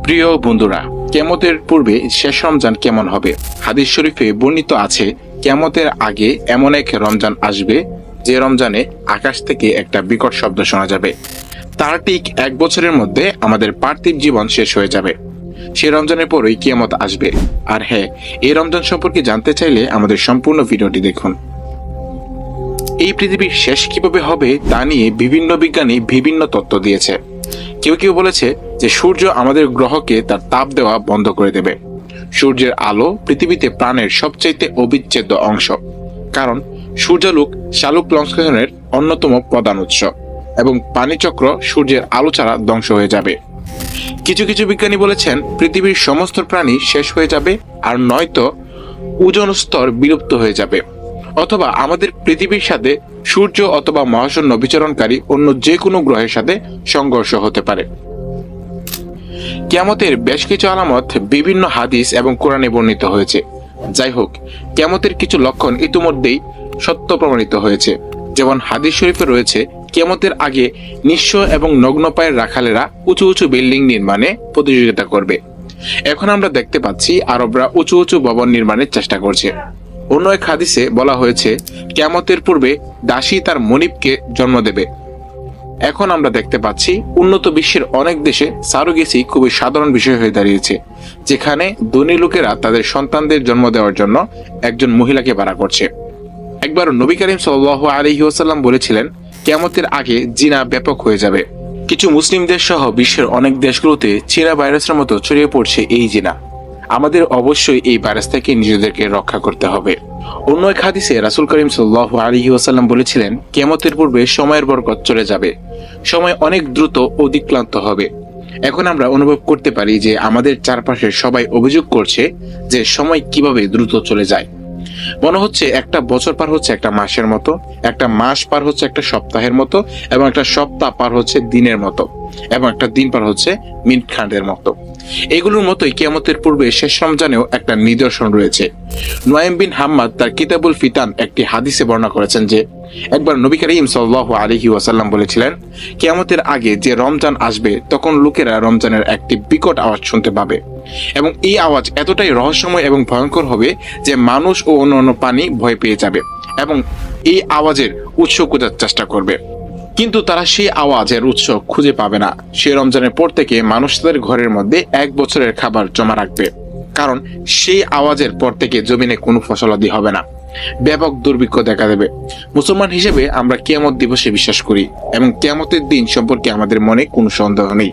প্রিয় বন্ধুরা, কিয়ামতের পূর্বে শেষ রমজান কেমন হবে? হাদিস শরীফে বর্ণিত আছে, কিয়ামতের আগে এমন এক রমজান আসবে যে রমজানে আকাশ থেকে একটা বিকট শব্দ শোনা যাবে। তার ঠিক 1 বছরের মধ্যে আমাদের পার্থিব জীবন শেষ হয়ে যাবে। সে রমজানের পরই কিয়ামত আসবে। আর হ্যাঁ, এই রমজান সম্পর্কে জানতে চাইলে আমাদের সম্পূর্ণ ভিডিওটি দেখুন। এই পৃথিবীর শেষ কিভাবে হবে তা নিয়ে বিভিন্ন বিজ্ঞানী বিভিন্ন তত্ত্ব দিয়েছে। কেউ কেউ বলেছে যে সূর্য আমাদের গ্রহকে তার তাপ দেওয়া বন্ধ করে দেবে। সূর্যের আলো পৃথিবীতে প্রাণের সবচাইতে অবিচ্ছেদ্য অংশ, কারণ সূর্যালোক শালুক লঙ্ঘনের অন্যতম প্রধান উৎস, এবং পানিচক্র সূর্যের আলো ছাড়া ধ্বংস হয়ে যাবে। কিছু কিছু বিজ্ঞানী বলেছেন পৃথিবীর সমস্ত প্রাণী শেষ হয়ে যাবে, আর নয়তো ওজোন স্তর বিলুপ্ত হয়ে যাবে, অথবা আমাদের পৃথিবীর সাথে সূর্য অথবা মহাশূন্য বিচরণকারী অন্য যে কোনো গ্রহের সাথে সংঘর্ষ হতে পারে। কিয়ামতের বেশ কিছু আলামত বিভিন্ন হাদিস এবং কোরআনে বর্ণিত হয়েছে। যাই হোক, কিয়ামতের কিছু লক্ষণ ইতিমধ্যেই সত্য প্রমাণিত হয়েছে। যেমন হাদিস শরীফে রয়েছে, কিয়ামতের আগে নিঃস্ব এবং নগ্নপায়ের রাখালেরা উঁচু উঁচু বিল্ডিং নির্মাণে প্রতিযোগিতা করবে। এখন আমরা দেখতে পাচ্ছি আরবরা উঁচু উঁচু ভবন নির্মাণের চেষ্টা করছে। অন্য এক হাদিসে বলা হয়েছে, কিয়ামতের পূর্বে দাসী তার মনিবকে জন্ম দেবে। এখন আমরা দেখতে পাচ্ছি উন্নত বিশ্বের অনেক দেশে সারোগেসি খুবই সাধারণ বিষয় হয়ে দাঁড়িয়েছে, যেখানে ধনী লোকেরা তাদের সন্তানদের জন্ম দেওয়ার জন্য একজন মহিলাকে ভাড়া করছে। একবার নবী করিম সাল্লাল্লাহু আলাইহি ওয়াসাল্লাম বলেছিলেন, কিয়ামতের আগে জিনা ব্যাপক হয়ে যাবে। কিছু মুসলিম দেশ সহ বিশ্বের অনেক দেশগুলোতে চীনা ভাইরাসের মতো ছড়িয়ে পড়ছে এই জিনা। আমাদের অবশ্যই এই ভাইরাস থেকে নিজেদেরকে রক্ষা করতে হবে। অন্য এক হাদিসে রাসূল করিম সাল্লাল্লাহু আলাইহি ওয়াসাল্লাম বলেছিলেন, কিয়ামতের পূর্বে সময়ের বরকত চলে যাবে, সময় অনেক দ্রুত অতিক্রান্ত হবে। এখন আমরা অনুভব করতে পারি যে আমাদের চারপাশে সবাই অভিযোগ করছে যে সময় কিভাবে দ্রুত চলে যায়। মনে হচ্ছে একটা বছর পার হচ্ছে একটা মাসের মতো, একটা মাস পার হচ্ছে একটা সপ্তাহের মতো, এবং একটা সপ্তাহ পার হচ্ছে দিনের মতো, এবং একটা দিন পার হচ্ছে মিনিট খানেকের মতো। এগুলোর মতোই কিয়ামতের পূর্বে শেষ রমজানেও একটা নিদর্শন রয়েছে। নুয়াইম বিন হাম্মাদ তার কিতাবুল ফিতান একটি হাদিসে বর্ণনা করেছেন যে, একবার নবী করিম সাল্লাল্লাহু আলাইহি ওয়াসাল্লাম বলেছিলেন, কিয়ামতের আগে যে রমজান আসবে তখন লোকেরা রমজানের একটি বিকট আওয়াজ শুনতে পাবে, এবং এই আওয়াজ এতটাই রহস্যময় এবং ভয়ঙ্কর হবে যে মানুষ ও অন্যান্য প্রাণী ভয় পেয়ে যাবে এবং এই আওয়াজের উৎস খোঁজার চেষ্টা করবে। কিন্তু তারা সেই আওয়াজের উৎস খুঁজে পাবে না। সে রমজানের পর থেকে মানুষ তাদের ঘরের মধ্যে 1 বছরের খাবার জমা রাখবে, কারণ সেই আওয়াজের পর থেকে জমিনে কোনো ফসলাদি হবে না। ব্যাপক দুর্ভিক্ষ দেখা দেবে। মুসলমান হিসেবে আমরা কিয়ামত দিবসে বিশ্বাস করি এবং কিয়ামতের দিন সম্পর্কে আমাদের মনে কোনো সন্দেহ নেই।